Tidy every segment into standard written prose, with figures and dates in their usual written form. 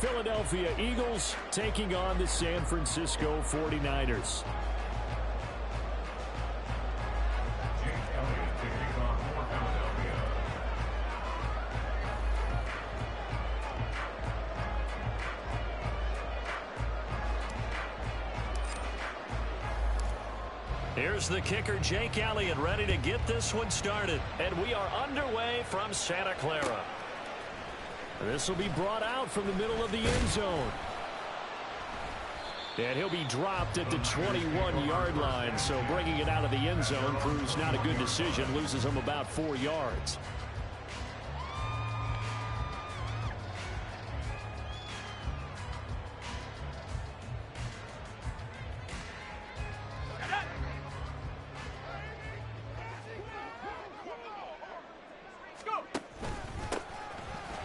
Philadelphia Eagles taking on the San Francisco 49ers. Here's the kicker, Jake Elliott, ready to get this one started. And we are underway from Santa Clara. This will be brought out from the middle of the end zone. And he'll be dropped at the 21-yard line. So bringing it out of the end zone proves not a good decision. Loses him about 4 yards.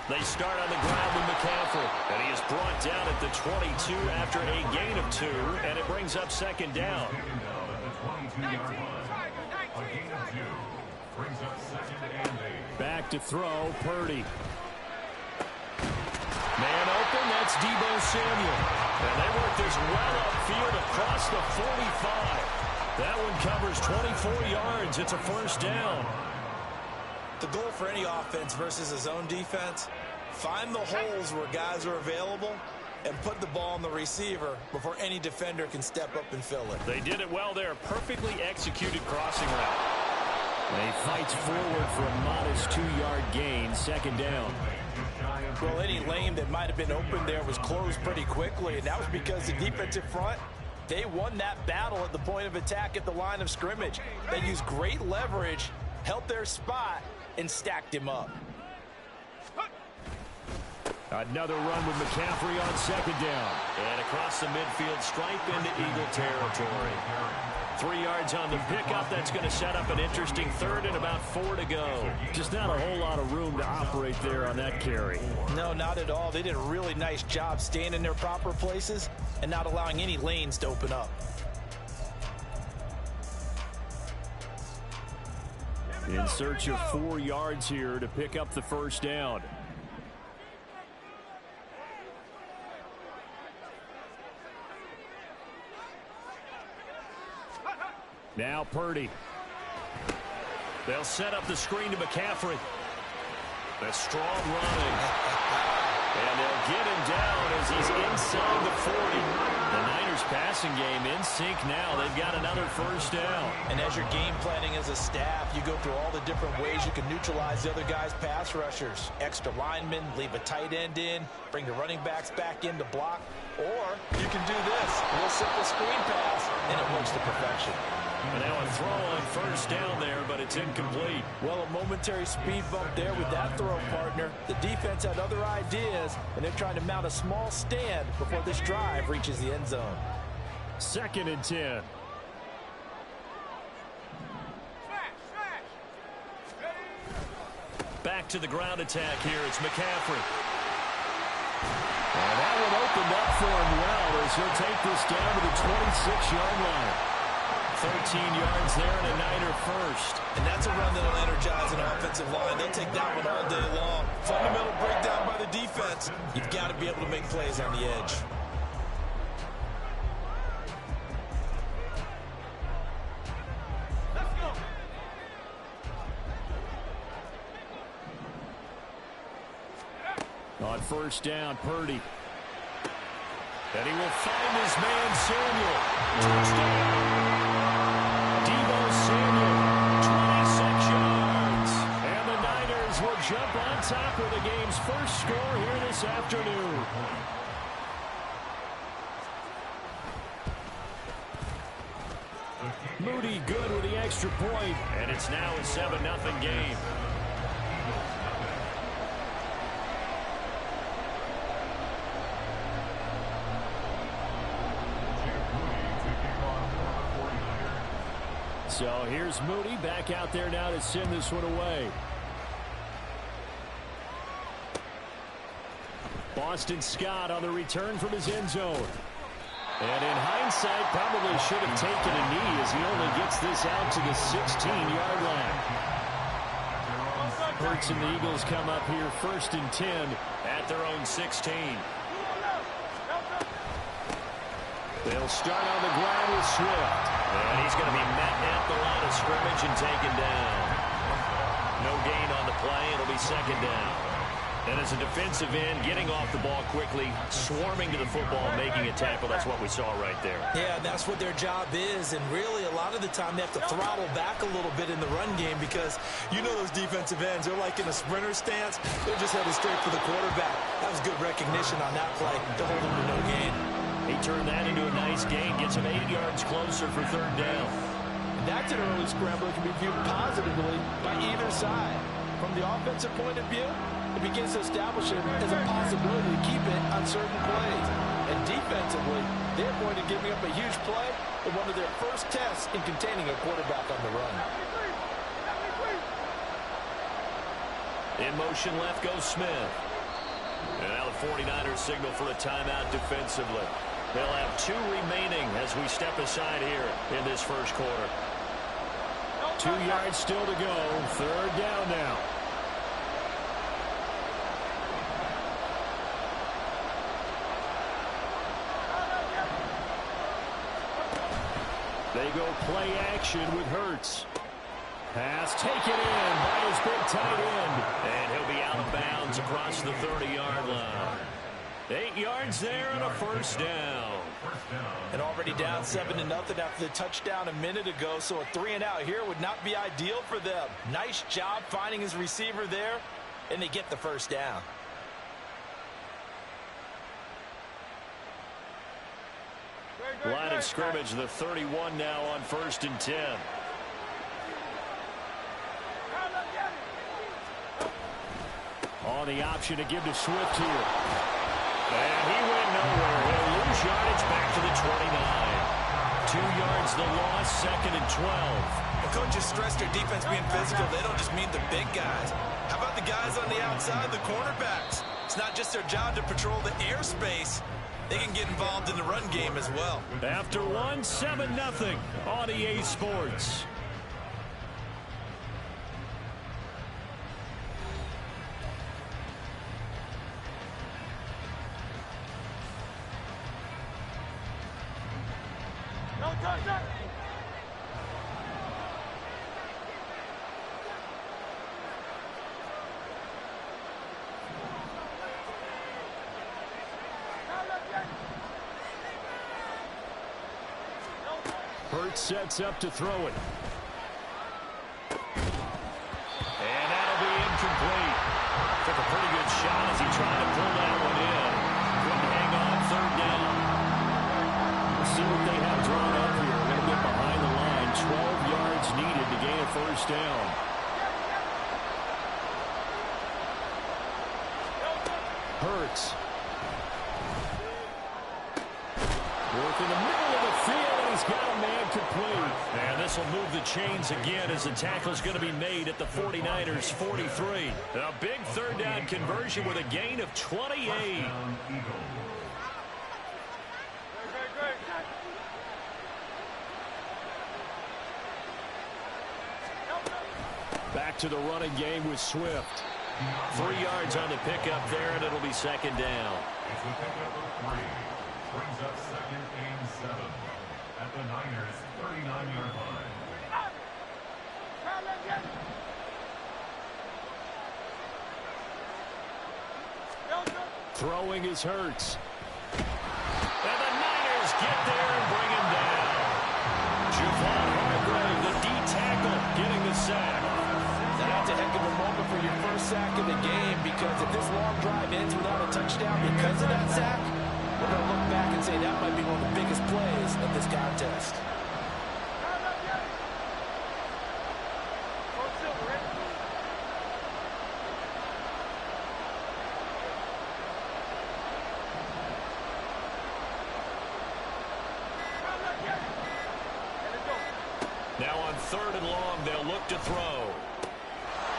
They start on the ground with McCaffrey, and he is brought down at the 22 after a gain of 2, and it brings up second down. Back to throw, Purdy. Man open, that's Deebo Samuel. And they work this well upfield across the 45. That one covers 24 yards. It's a first down. The goal for any offense versus a zone defense, find the holes where guys are available and put the ball on the receiver before any defender can step up and fill it. They did it well there. Perfectly executed crossing route. They fight forward for a modest 2-yard gain, second down. Well, any lane that might have been open there was closed pretty quickly, and that was because the defensive front, they won that battle at the point of attack at the line of scrimmage. They used great leverage, held their spot, and stacked him up. Another run with McCaffrey on second down. And across the midfield stripe into Eagle territory. 3 yards on the pickup. That's going to set up an interesting third and about 4 to go. Just not a whole lot of room to operate there on that carry. No, not at all. They did a really nice job staying in their proper places and not allowing any lanes to open up. In search of 4 yards here to pick up the first down. Now Purdy. They'll set up the screen to McCaffrey. A strong running. And they'll get him down as he's inside the 40. The Niners passing game in sync now. They've got another first down. And as you're game planning as a staff, you go through all the different ways you can neutralize the other guy's pass rushers. Extra linemen, leave a tight end in, bring the running backs back in to block. Or you can do this. We'll set the screen pass, and it works to perfection. And now a throw on first down there, but it's incomplete. Well, a momentary speed bump there with that throw, partner. The defense had other ideas, and they're trying to mount a small stand before this drive reaches the end zone. 2nd and 10. Back to the ground attack here. It's McCaffrey. And that one opened up for him well as he'll take this down to the 26-yard line. 13 yards there and a Niner first. And that's a run that'll energize an offensive line. They'll take that one all day long. Fundamental breakdown by the defense. You've got to be able to make plays on the edge. Let's go. On first down, Purdy. And he will find his man, Samuel. Touchdown. Deebo Samuel, 26 yards. And the Niners will jump on top of the game's first score here this afternoon. Moody good with the extra point. And it's now a 7-0 game. So here's Moody back out there now to send this one away. Boston Scott on the return from his end zone. And in hindsight, probably should have taken a knee as he only gets this out to the 16-yard line. Hurts and the Eagles come up here 1st and 10 at their own 16. They'll start on the ground with Swift. And he's going to be met at the line of scrimmage and taken down. No gain on the play. It'll be second down. And as a defensive end, getting off the ball quickly, swarming to the football, making a tackle, that's what we saw right there. Yeah, that's what their job is. And really, a lot of the time, they have to throttle back a little bit in the run game because you know those defensive ends, they're like in a sprinter stance. They're just headed straight for the quarterback. That was good recognition on that play to hold him to no gain. He turned that into a nice gain, gets him 8 yards closer for third down. That's an early scramble that can be viewed positively by either side. From the offensive point of view, it begins to establish it as a possibility to keep it on certain plays. And defensively, they're going to giving up a huge play in one of their first tests in containing a quarterback on the run. In motion left goes Smith. And now the 49ers signal for a timeout defensively. They'll have 2 remaining as we step aside here in this first quarter. 2 yards still to go. Third down now. They go play action with Hurts. Pass taken in by his big tight end. And he'll be out of bounds across the 30-yard line. 8 yards there and a first down. And already down 7-0 after the touchdown a minute ago, so a 3-and-out here would not be ideal for them. Nice job finding his receiver there, and they get the first down. Line of scrimmage, the 31 now on 1st and 10. On the option to give to Swift here. And he went nowhere. He'll lose yardage back to the 29. 2 yards the loss, 2nd and 12. The coaches stress their defense being physical. They don't just mean the big guys. How about the guys on the outside, the cornerbacks? It's not just their job to patrol the airspace. They can get involved in the run game as well. After 1, 7-0 on EA Sports. Hurts sets up to throw it. And that'll be incomplete. Took a pretty good shot as he tried to pull that one in. Couldn't hang on, third down. Let's see what they have drawn up here. A little bit behind the line. 12 yards needed to gain a first down. Hurts. Work in the middle of the field, and he's got a man complete. And this will move the chains again as the tackle is going to be made at the 49ers 43. A big third down conversion with a gain of 28. Back to the running game with Swift. 3 yards on the pickup there, and it'll be second down. It's the pickup of 3. Brings up 2nd and 7 at the Niners' 39-yard line. Throwing is Hurts. And the Niners get there and bring him down. Javon Hargrave, the D-tackle, getting the sack. That's a heck of a moment for your first sack of the game, because if this long drive ends without a touchdown because of that sack, we're going to look back and say that might be one of the biggest plays of this contest. Now on 3rd and long, they'll look to throw.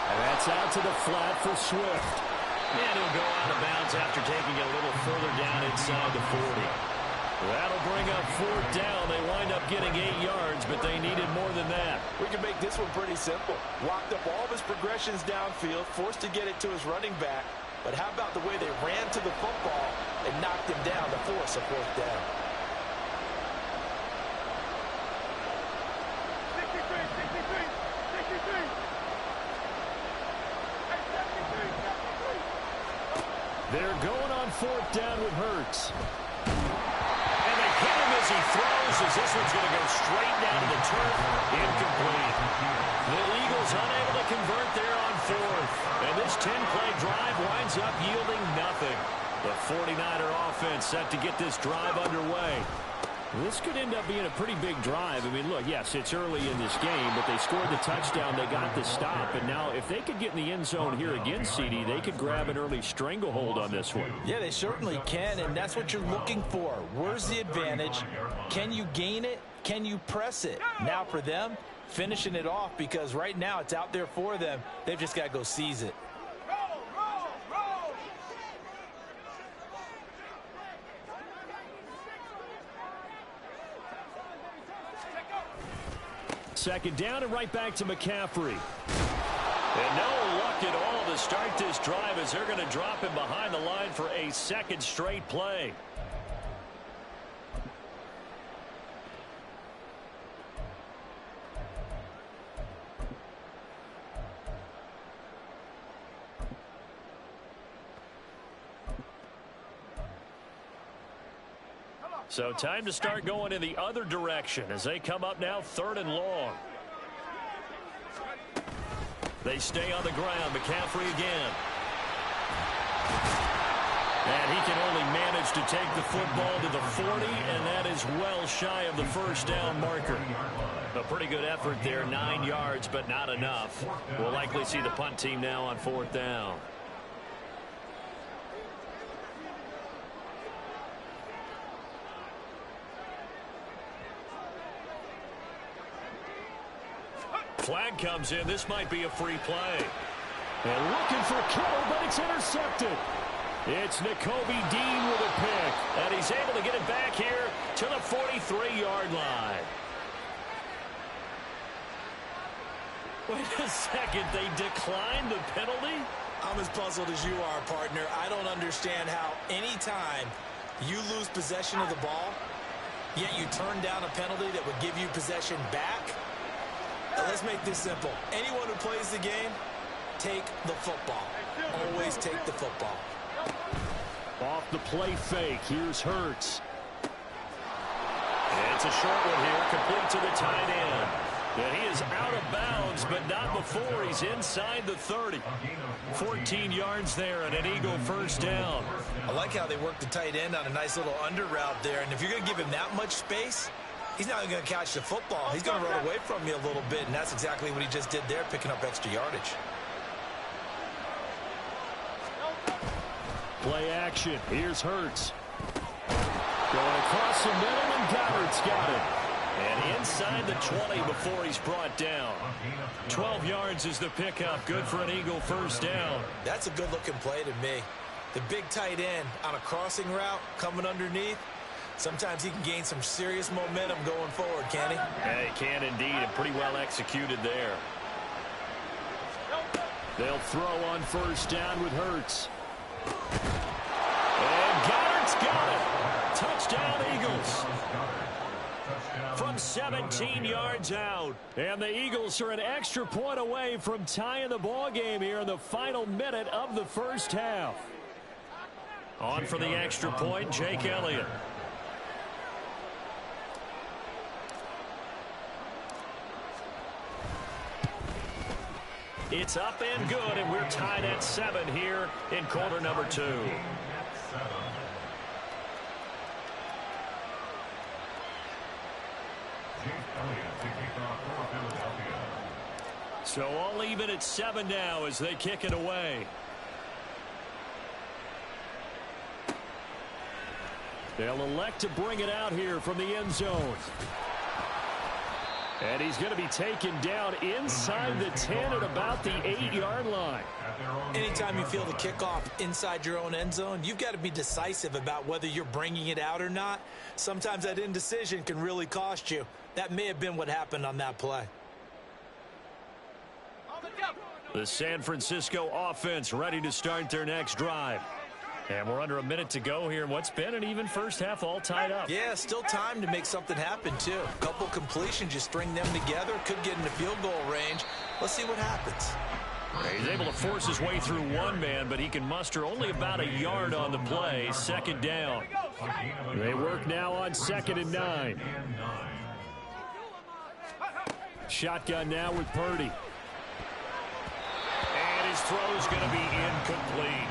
And that's out to the flat for Swift. And he'll go out of bounds after taking it a little further down inside the 40. That'll bring up 4th down. They wind up getting 8 yards, but they needed more than that. We can make this one pretty simple. Locked up all of his progressions downfield, forced to get it to his running back. But how about the way they ran to the football and knocked him down to force a 4th down? fourth down with Hurts. And they hit him as he throws, as this one's going to go straight down to the turf. Incomplete. The Eagles unable to convert there on fourth. And this 10-play drive winds up yielding nothing. The 49er offense set to get this drive underway. This could end up being a pretty big drive. I mean, look, yes, it's early in this game, but they scored the touchdown. They got the stop. And now if they could get in the end zone here again, CD, they could grab an early stranglehold on this one. Yeah, they certainly can, and that's what you're looking for. Where's the advantage? Can you gain it? Can you press it? Now for them, finishing it off, because right now it's out there for them. They've just got to go seize it. Second down and right back to McCaffrey. And no luck at all to start this drive as they're going to drop him behind the line for a second straight play. So time to start going in the other direction as they come up now 3rd and long. They stay on the ground. McCaffrey again. And he can only manage to take the football to the 40, and that is well shy of the first down marker. A pretty good effort there, 9 yards, but not enough. We'll likely see the punt team now on 4th down. Flag comes in. This might be a free play. And looking for Kittle, but it's intercepted. It's Nakobe Dean with a pick. And he's able to get it back here to the 43-yard line. Wait a second. They declined the penalty? I'm as puzzled as you are, partner. I don't understand how anytime you lose possession of the ball, yet you turn down a penalty that would give you possession back. Let's make this simple. Anyone who plays the game, take the football. Always take the football. Off the play fake. Here's Hurts. It's a short one here, complete to the tight end. And he is out of bounds, but not before he's inside the 30. 14 yards there and an Eagle first down. I like how they work the tight end on a nice little under route there. And if you're going to give him that much space, he's not going to catch the football. He's going to run away from you a little bit, and that's exactly what he just did there, picking up extra yardage. Play action. Here's Hurts. Going across the middle, and Goddard's got it. And inside the 20 before he's brought down. 12 yards is the pickup. Good for an Eagle first down. That's a good-looking play to me. The big tight end on a crossing route coming underneath. Sometimes he can gain some serious momentum going forward, can he? Yeah, he can indeed, and pretty well executed there. They'll throw on first down with Hurts. And Goddard's got it. Touchdown, Eagles. From 17 yards out. And the Eagles are an extra point away from tying the ball game here in the final minute of the first half. On for the extra point, Jake Elliott. It's up and good, and we're tied at 7 here in quarter number 2. So all even at 7 now as they kick it away. They'll elect to bring it out here from the end zone. And he's going to be taken down inside the 10 at about the 8-yard line. Anytime you feel the kickoff inside your own end zone, you've got to be decisive about whether you're bringing it out or not. Sometimes that indecision can really cost you. That may have been what happened on that play. The San Francisco offense ready to start their next drive. And we're under a minute to go here in what's been an even first half, all tied up. Yeah, still time to make something happen, too. A couple completions, you string them together, could get into field goal range. Let's see what happens. He's able to force his way through one man, but he can muster only about a yard on the play. Second down. They work now on 2nd and 9. Shotgun now with Purdy. And his throw's going to be incomplete.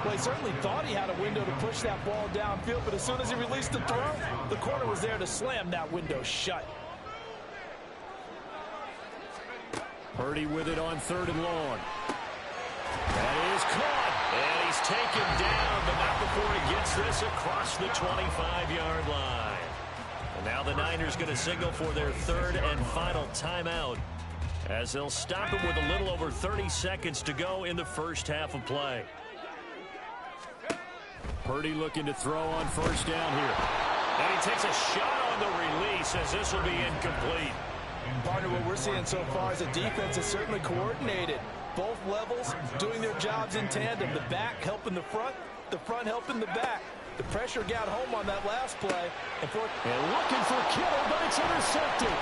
Well, he certainly thought he had a window to push that ball downfield, but as soon as he released the throw, the corner was there to slam that window shut. Purdy with it on 3rd and long. That is caught. And he's taken down, but not before he gets this across the 25-yard line. And now the Niners going to signal for their 3rd and final timeout, as they'll stop him with a little over 30 seconds to go in the first half of play. Purdy looking to throw on 1st down here. And he takes a shot on the release, as this will be incomplete. Partner, what we're seeing so far is the defense is certainly coordinated. Both levels doing their jobs in tandem. The back helping the front helping the back. The pressure got home on that last play. And looking for Kittle, but it's intercepted.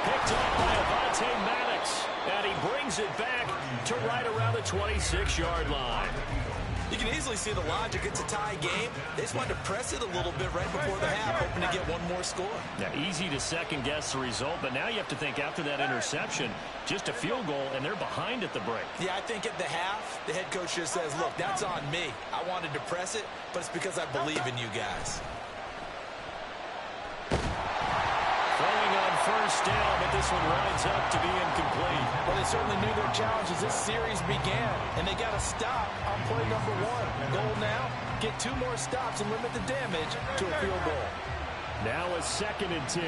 Picked up by Avonte Maddox. And he brings it back to right around the 26-yard line. You can easily see the logic. It's a tie game. They just wanted to press it a little bit right before the half, hoping to get one more score. Yeah, easy to second-guess the result, but now you have to think after that interception, just a field goal, and they're behind at the break. Yeah, I think at the half, the head coach just says, look, that's on me. I wanted to press it, but it's because I believe in you guys. Throwing on 1st down, but this one winds up to be incomplete. Well, they certainly knew their challenge as this series began, and they got to stop on play number 1. Goal now, get 2 more stops and limit the damage to a field goal. Now a 2nd and 10.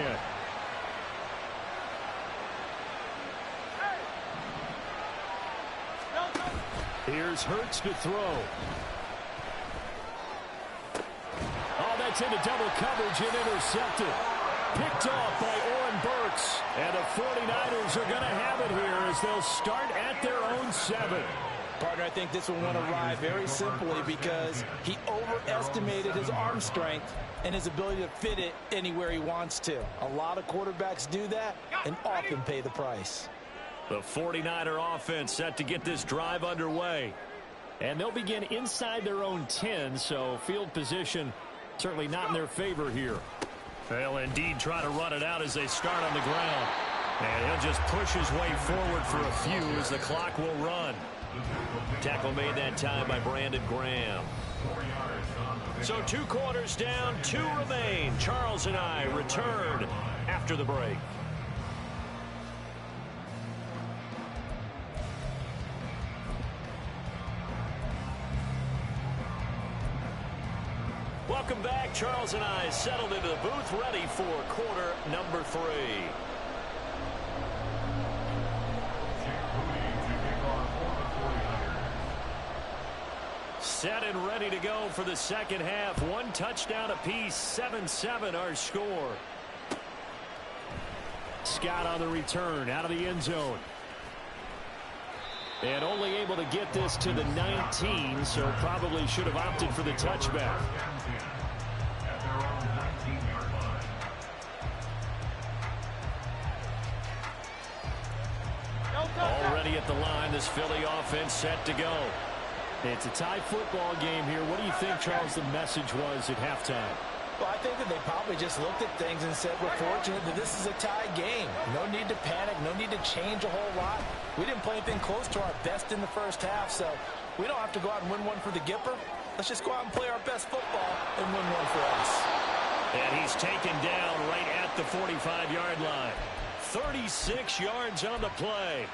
Here's Hurts to throw. Oh, that's into double coverage and intercepted. Picked off by Oren Burks. And the 49ers are going to have it here as they'll start at their own 7. Partner, I think this one went awry very simply because he overestimated his arm strength and his ability to fit it anywhere he wants to. A lot of quarterbacks do that and often pay the price. The 49er offense set to get this drive underway. And they'll begin inside their own 10, so field position certainly not in their favor here. They'll indeed try to run it out as they start on the ground. And he'll just push his way forward for a few as the clock will run. Tackle made that time by Brandon Graham. So 2 quarters down, 2 remain. Charles and I return after the break. Welcome back. Charles and I settled into the booth, ready for quarter number 3. Set and ready to go for the second half. 1 touchdown apiece, 7-7 our score. Scott on the return, out of the end zone. And only able to get this to the 19, so probably should have opted for the touchback. Already at the line, this Philly offense set to go. It's a tie football game here. What do you think, Charles, the message was at halftime? Well, I think that they probably just looked at things and said, we're fortunate that this is a tie game. No need to panic, no need to change a whole lot. We didn't play anything close to our best in the first half, so we don't have to go out and win one for the Gipper. Let's just go out and play our best football and win one for us. And he's taken down right at the 45-yard line. 36 yards on the play.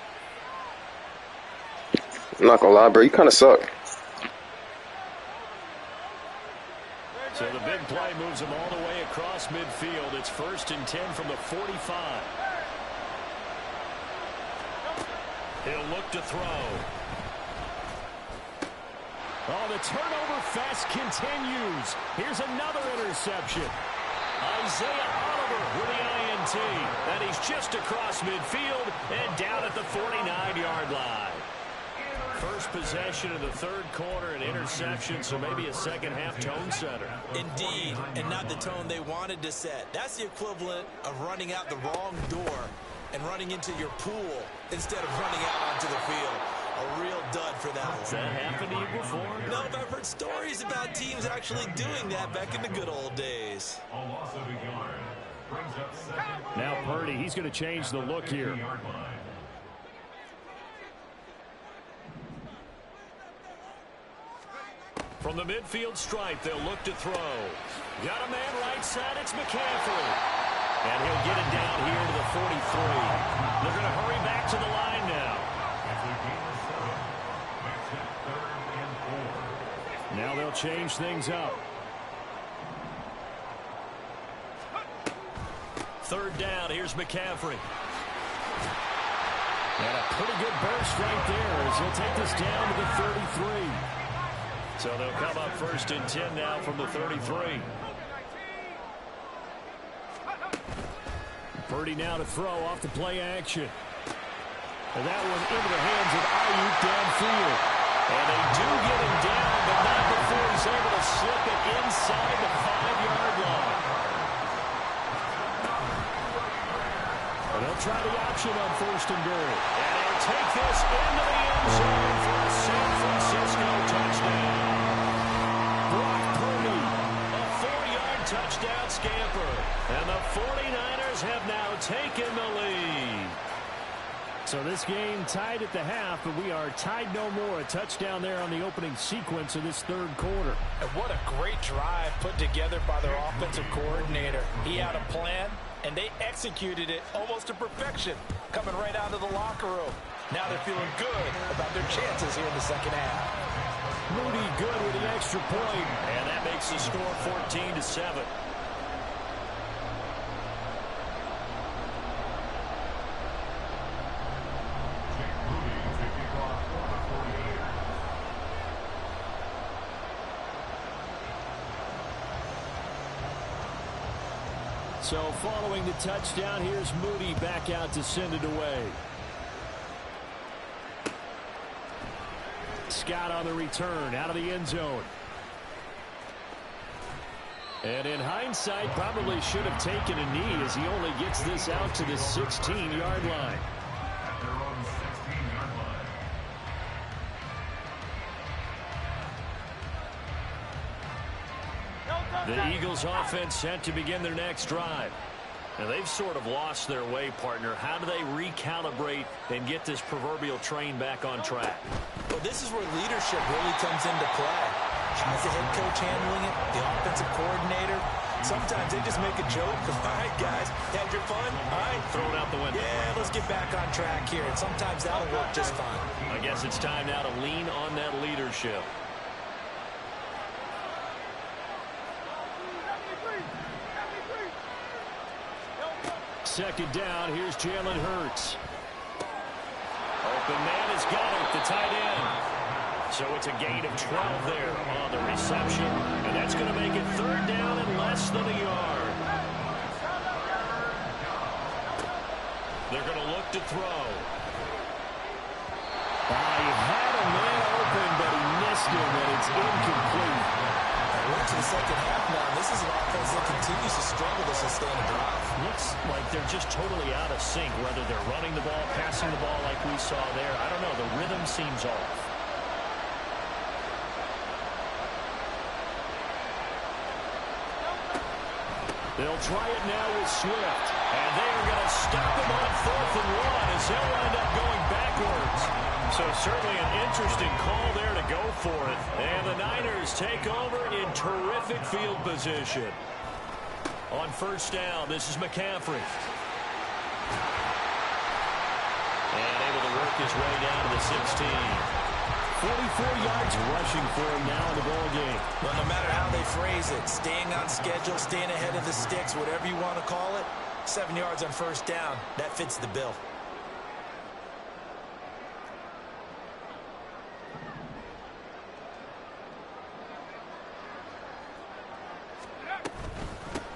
I'm not gonna lie, bro. You kind of suck. So the big play moves him all the way across midfield. It's 1st and 10 from the 45. He'll look to throw. Oh, the turnover fest continues. Here's another interception. Isaiah Oliver with the INT. And he's just across midfield and down at the 49-yard line. First possession of the 3rd quarter, an interception, so maybe a second-half tone setter. Indeed, and not the tone they wanted to set. That's the equivalent of running out the wrong door and running into your pool instead of running out onto the field. A real dud for that one. Has that happened to you before? No, but I've heard stories about teams actually doing that back in the good old days. A loss of a yard. Brings up second. Now Purdy, he's going to change the look here. Yard line. From the midfield stripe, they'll look to throw. Got a man right side, it's McCaffrey. And he'll get it down here to the 43. They're going to hurry back to the line now. As we gain the 7. Makes it 3rd and 4. Now they'll change things up. 3rd down, here's McCaffrey. And a pretty good burst right there as he'll take this down to the 33. So they'll come up 1st and 10 now from the 33. Purdy now to throw off the play action. And that one into the hands of Ayuk downfield. And they do get him down, but not before he's able to slip it inside the 5-yard line. And they'll try the option on 1st and goal. And he'll take this into the end zone for a San Francisco touchdown. Brock Purdy, a 4-yard touchdown scamper. And the 49ers have now taken the lead. So this game tied at the half, but we are tied no more. A touchdown there on the opening sequence of this 3rd quarter. And what a great drive put together by their offensive coordinator. He had a plan, and they executed it almost to perfection, coming right out of the locker room. Now they're feeling good about their chances here in the 2nd half. Moody good with the extra point, and that makes the score 14-7. So following the touchdown, here's Moody back out to send it away. Scott on the return out of the end zone. And in hindsight, probably should have taken a knee as he only gets this out to the 16-yard line. At their own 16-yard line. The Eagles offense set to begin their next drive. Now they've sort of lost their way, partner. How do they recalibrate and get this proverbial train back on track? Well, this is where leadership really comes into play. How's the head coach handling it? The offensive coordinator? Sometimes they just make a joke. All right, guys, had your fun? All right. Throw it out the window. Yeah, let's get back on track here. And sometimes that'll work just fine. I guess it's time now to lean on that leadership. Second down, here's Jalen Hurts. Open man has got it, the tight end. So it's a gain of 12 there on the reception. And that's going to make it 3rd down and less than a yard. They're going to look to throw. He had a man open, but he missed him, and it's incomplete. We're into the 2nd half now. This is an offense that continues to struggle to sustain a drive. Looks like they're just totally out of sync, whether they're running the ball, passing the ball like we saw there. I don't know. The rhythm seems off. They'll try it now with Swift. And they are going to stop him on 4th and 1 as he'll wind up going backwards. So certainly an interesting call there to go for it. And the Niners take over in terrific field position. On 1st down, this is McCaffrey. And able to work his way down to the 16. 44 yards rushing for him now in the ball game. Well, no matter how they phrase it, staying on schedule, staying ahead of the sticks, whatever you want to call it, 7 yards on 1st down, that fits the bill.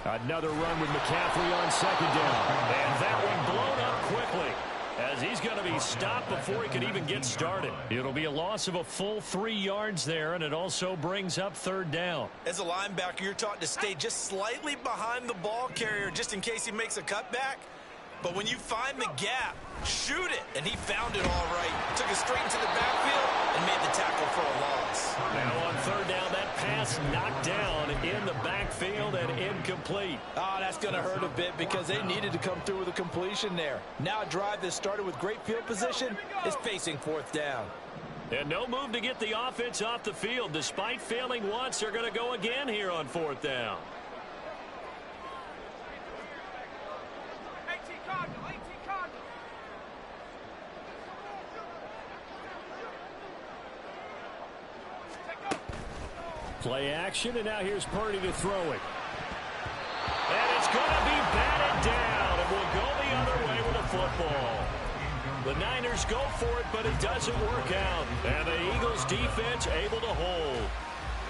Another run with McCaffrey on 2nd down. And that one blown up quickly as he's going to be stopped before he can even get started. It'll be a loss of a full 3 yards there, and it also brings up 3rd down. As a linebacker, you're taught to stay just slightly behind the ball carrier just in case he makes a cutback. But when you find the gap, shoot it. And he found it all right. Took it straight into the backfield and made the tackle for a loss. Now on third down, that pass knocked down in the backfield and incomplete. Oh, that's going to hurt a bit because they needed to come through with a completion there. Now a drive that started with great field position is facing fourth down. And no move to get the offense off the field. Despite failing once, they're going to go again here on fourth down. Play action, and now here's Purdy to throw it. And it's going to be batted down, and will go the other way with a football. The Niners go for it, but it doesn't work out. And the Eagles defense able to hold.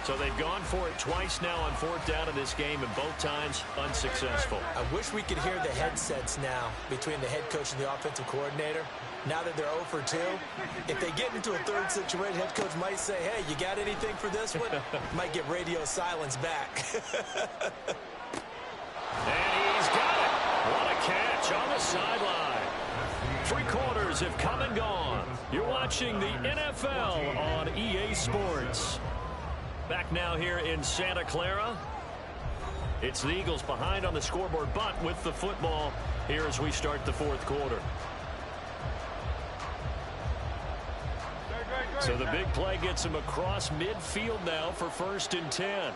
So they've gone for it twice now on fourth down in this game, and both times unsuccessful. I wish we could hear the headsets now between the head coach and the offensive coordinator. Now that they're 0 for 2, if they get into a third situation, head coach might say, hey, you got anything for this one? Might get radio silence back. And he's got it. What a catch on the sideline. 3 quarters have come and gone. You're watching the NFL on EA Sports. Back now here in Santa Clara. It's the Eagles behind on the scoreboard, but with the football here as we start the fourth quarter. So the big play gets him across midfield now for 1st and 10.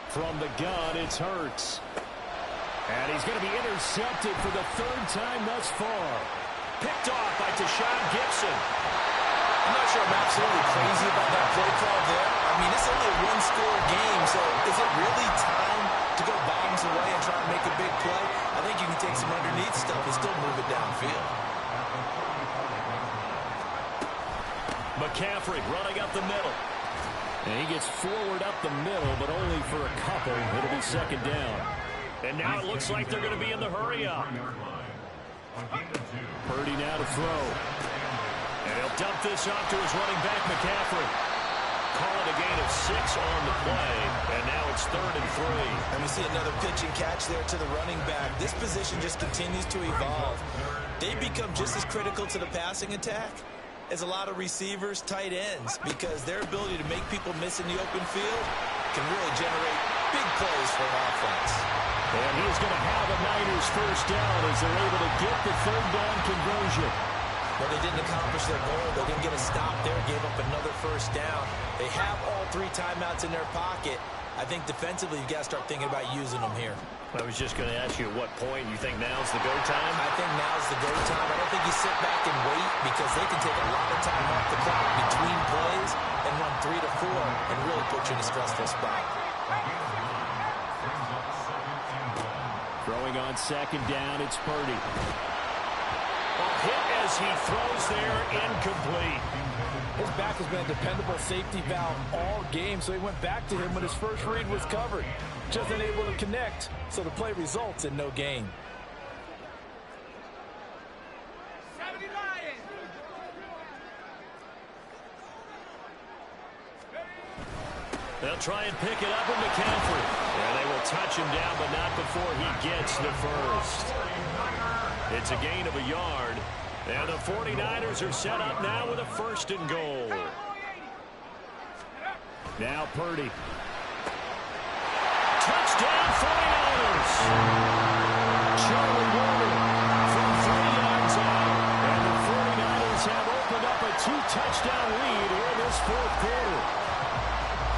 From the gun, it's Hurts. And he's going to be intercepted for the 3rd time thus far. Picked off by Tashawn Gibson. I'm not sure I'm absolutely crazy about that play call there. I mean, it's only a 1-score game, so is it really time to go bombs away and try and make a big play? I think you can take some underneath stuff and still move it downfield. McCaffrey running up the middle. And he gets forward up the middle, but only for a couple. It'll be 2nd down. And now it looks like they're going to be in the hurry-up. Purdy now to throw. And he'll dump this off to his running back, McCaffrey. Call it a gain of 6 on the play. And now it's 3rd and 3. And we see another pitch and catch there to the running back. This position just continues to evolve. They become just as critical to the passing attack as a lot of receivers, tight ends, because their ability to make people miss in the open field can really generate big plays for an offense. And he's going to have a Niners 1st down as they're able to get the 3rd down conversion. Well, they didn't accomplish their goal. They didn't get a stop there, gave up another 1st down. They have all 3 timeouts in their pocket. I think defensively, you've got to start thinking about using them here. I was just going to ask you at what point you think now's the go time? I think now's the go time. I don't think you sit back and wait because they can take a lot of time off the clock between plays and run 3 to 4 and really put you in a stressful spot. Throwing on 2nd down, it's Purdy. A hit as he throws there, incomplete. His back has been a dependable safety valve all game, so he went back to him when his first read was covered. Just unable to connect, so the play results in no gain. They'll try and pick it up with McCaffrey. And they will touch him down, but not before he gets the 1st. It's a gain of a yard. And the 49ers are set up now with a 1st and goal. Now Purdy. Touchdown 49ers. Charlie Warner from 3 yards out. And the 49ers have opened up a 2-touchdown lead here in this 4th quarter.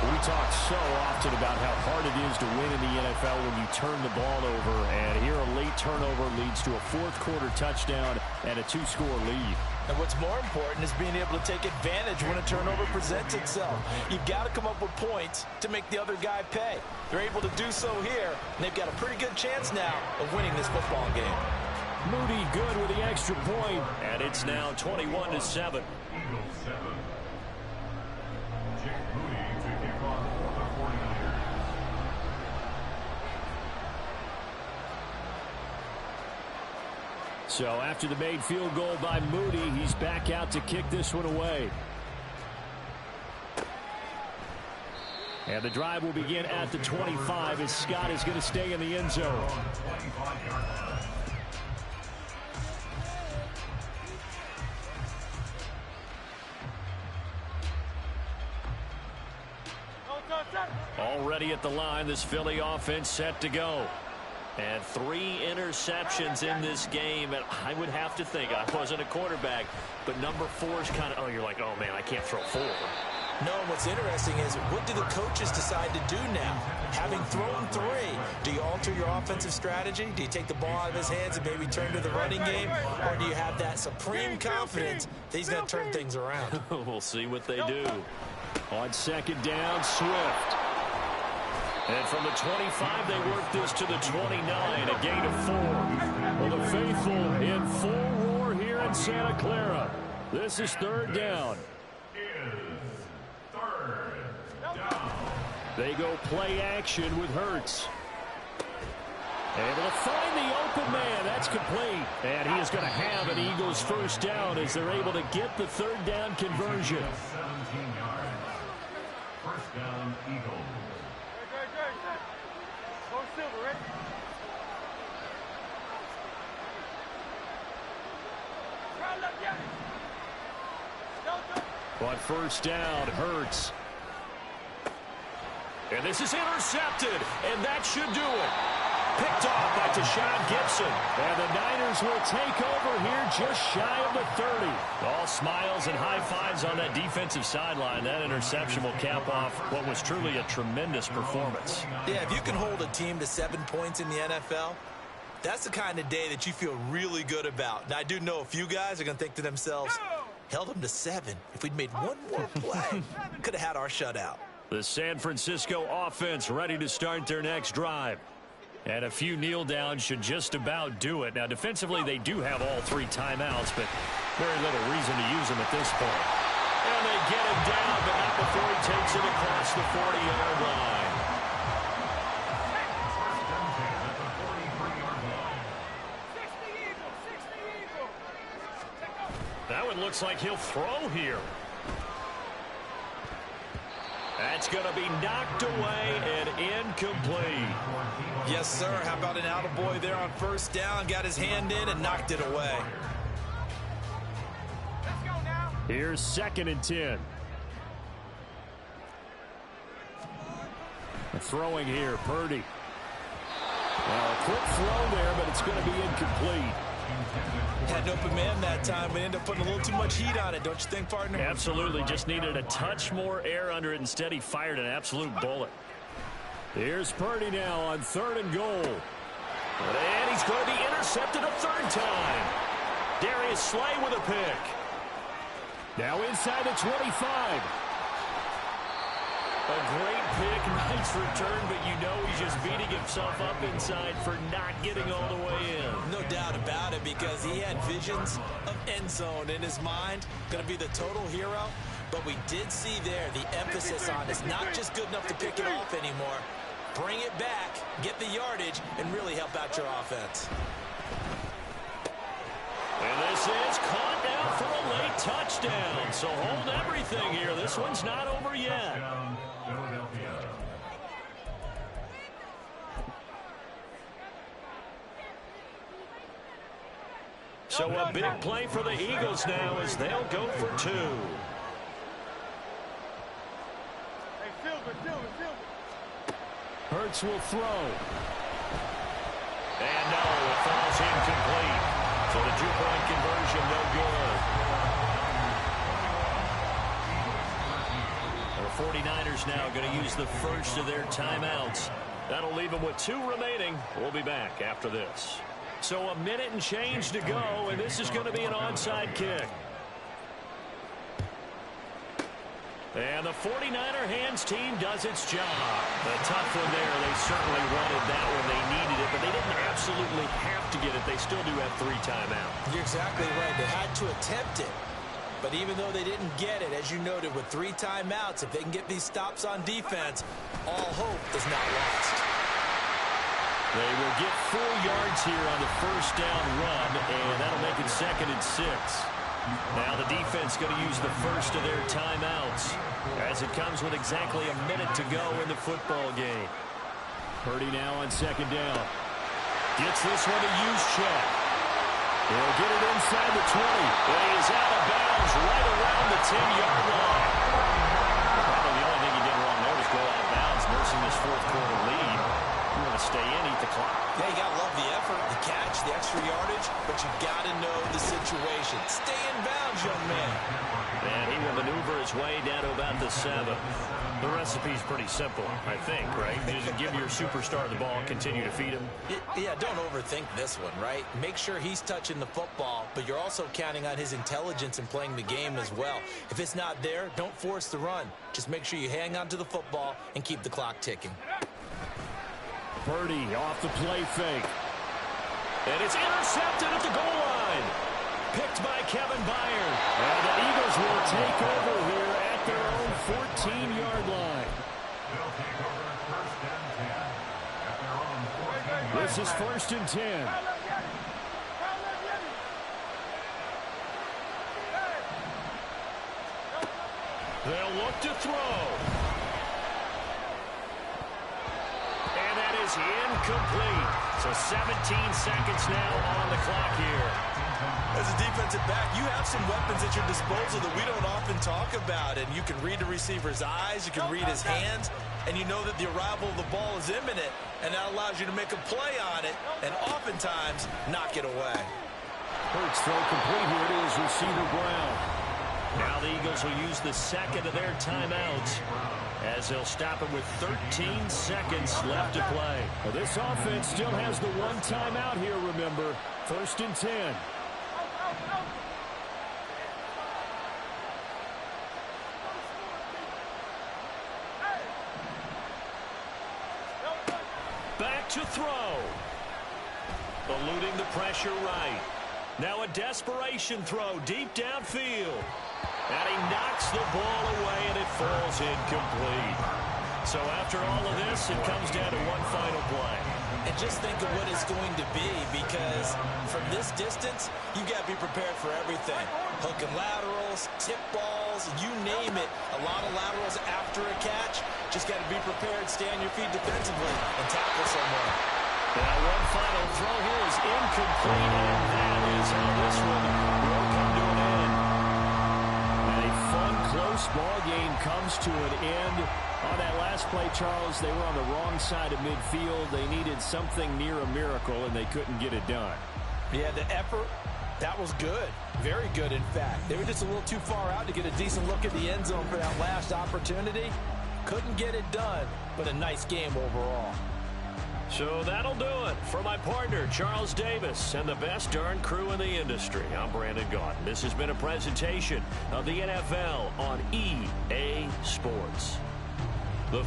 We talk so often about how hard it is to win in the NFL when you turn the ball over. And here a late turnover leads to a 4th quarter touchdown and a 2-score lead. And what's more important is being able to take advantage when a turnover presents itself. You've got to come up with points to make the other guy pay. They're able to do so here, and they've got a pretty good chance now of winning this football game. Moody good with the extra point, and it's now 21-7. Eagles 7. Jake Moody to kick off the 49ers. So after the made field goal by Moody, he's back out to kick this one away. And the drive will begin at the 25 as Scott is going to stay in the end zone. Already at the line, this Philly offense set to go. And 3 interceptions in this game, and I would have to think, I wasn't a quarterback, but number 4 is kind of, oh, you're like, oh, man, I can't throw 4. No, what's interesting is what do the coaches decide to do now? Having thrown 3, do you alter your offensive strategy? Do you take the ball out of his hands and maybe turn to the running game? Or do you have that supreme confidence that he's going to turn things around? We'll see what they do. On second down, Swift. And from the 25, they work this to the 29, a gain of 4. Well, the faithful in full roar here in Santa Clara. This is third down. They go play action with Hurts. Able to find the open man. That's complete. And he is going to have an Eagles first down as they're able to get the third down conversion. 17 yards. First down, Eagles. On first down, Hurts. And this is intercepted, and that should do it. Picked off by Tashawn Gibson. And the Niners will take over here just shy of the 30. All smiles and high fives on that defensive sideline. That interception will cap off what was truly a tremendous performance. Yeah, if you can hold a team to 7 points in the NFL, that's the kind of day that you feel really good about. Now, I do know a few guys are going to think to themselves, held them to 7. If we'd made one more play, could have had our shutout. The San Francisco offense ready to start their next drive. And a few kneel downs should just about do it. Now, defensively, they do have all 3 timeouts, but very little reason to use them at this point. And they get him down, but not before he takes it across the 40-yard line. That one looks like he'll throw here. That's going to be knocked away and incomplete. Yes, sir. How about an attaboy there on first down? Got his hand in and knocked it away. Here's 2nd and 10. Throwing here, Purdy. Well, a quick throw there, but it's going to be incomplete. Had an open man that time, but ended up putting a little too much heat on it, don't you think, partner? Absolutely. Just needed a touch more air under it. Instead, he fired an absolute bullet. Here's Purdy now on 3rd and goal. And he's going to be intercepted a 3rd time. Darius Slay with a pick. Now inside the 25. A great pick, nice return, but you know he's just beating himself up inside for not getting all the way in. No doubt about it, because he had visions of end zone in his mind. Going to be the total hero. But we did see there the emphasis on is not just good enough to pick it off anymore. Bring it back, get the yardage, and really help out your offense. And this is caught now for a late touchdown. So hold everything here. This one's not over yet. So a big play for the Eagles now as they'll go for 2. Hurts will throw. And no, it falls incomplete. So the 2-point conversion, no good. The 49ers now going to use the first of their timeouts. That'll leave them with 2 remaining. We'll be back after this. So a minute and change to go, and this is going to be an onside kick. And the 49er hands team does its job. A tough one there. They certainly wanted that one. They needed it, but they didn't absolutely have to get it. They still do have 3 timeouts. You're exactly right. They had to attempt it. But even though they didn't get it, as you noted, with 3 timeouts, if they can get these stops on defense, all hope is not lost. They will get 4 yards here on the first down run, and that'll make it 2nd and 6. Now the defense going to use the first of their timeouts as it comes with exactly a minute to go in the football game. Purdy now on second down. Gets this one to Juszczyk. He'll get it inside the 20. And he is out of bounds right around the 10-yard line. Probably the only thing he did wrong there was go out of bounds, nursing this fourth-quarter lead. You want to stay in, eat the clock. Yeah, you got to love the effort, the catch, the extra yardage, but you got to know the situation. Stay in bounds, young man. And he will maneuver his way down to about the 7. The recipe's pretty simple, I think, right? You just give your superstar the ball and continue to feed him. Yeah, don't overthink this one, right? Make sure he's touching the football, but you're also counting on his intelligence in playing the game as well. If it's not there, don't force the run. Just make sure you hang on to the football and keep the clock ticking. Purdy off the play fake. And it's intercepted at the goal line. Picked by Kevin Byard. And the Eagles will take over here at their own 14-yard line. They'll take over first and 10 at their own 14-yard line. This is first and 10. They'll look to throw. And that is incomplete. So 17 seconds now on the clock here. As a defensive back, you have some weapons at your disposal that we don't often talk about. And you can read the receiver's eyes, you can read his hands, and you know that the arrival of the ball is imminent. And that allows you to make a play on it and oftentimes knock it away. Hurts throw complete. Here it is, receiver Brown. Now the Eagles will use the second of their timeouts as they'll stop it with 13 seconds left to play. Well, this offense still has the one timeout here, remember. First and 10. Back to throw. Eluding the pressure right. Now a desperation throw deep downfield. And he knocks the ball away, and it falls incomplete. So after all of this, it comes down to one final play. And just think of what it's going to be, because from this distance, you got to be prepared for everything. Hook and laterals, tip balls, you name it. A lot of laterals after a catch. Just got to be prepared, stay on your feet defensively, and tackle someone. Now one final throw here is incomplete, and that is how this one will come to an end. And a fun, close ball game comes to an end. On that last play, Charles, they were on the wrong side of midfield. They needed something near a miracle, and they couldn't get it done. Yeah, the effort, that was good. Very good, in fact. They were just a little too far out to get a decent look at the end zone for that last opportunity. Couldn't get it done, but a nice game overall. So that'll do it for my partner, Charles Davis, and the best darn crew in the industry. I'm Brandon Gaudin. This has been a presentation of the NFL on EA Sports. The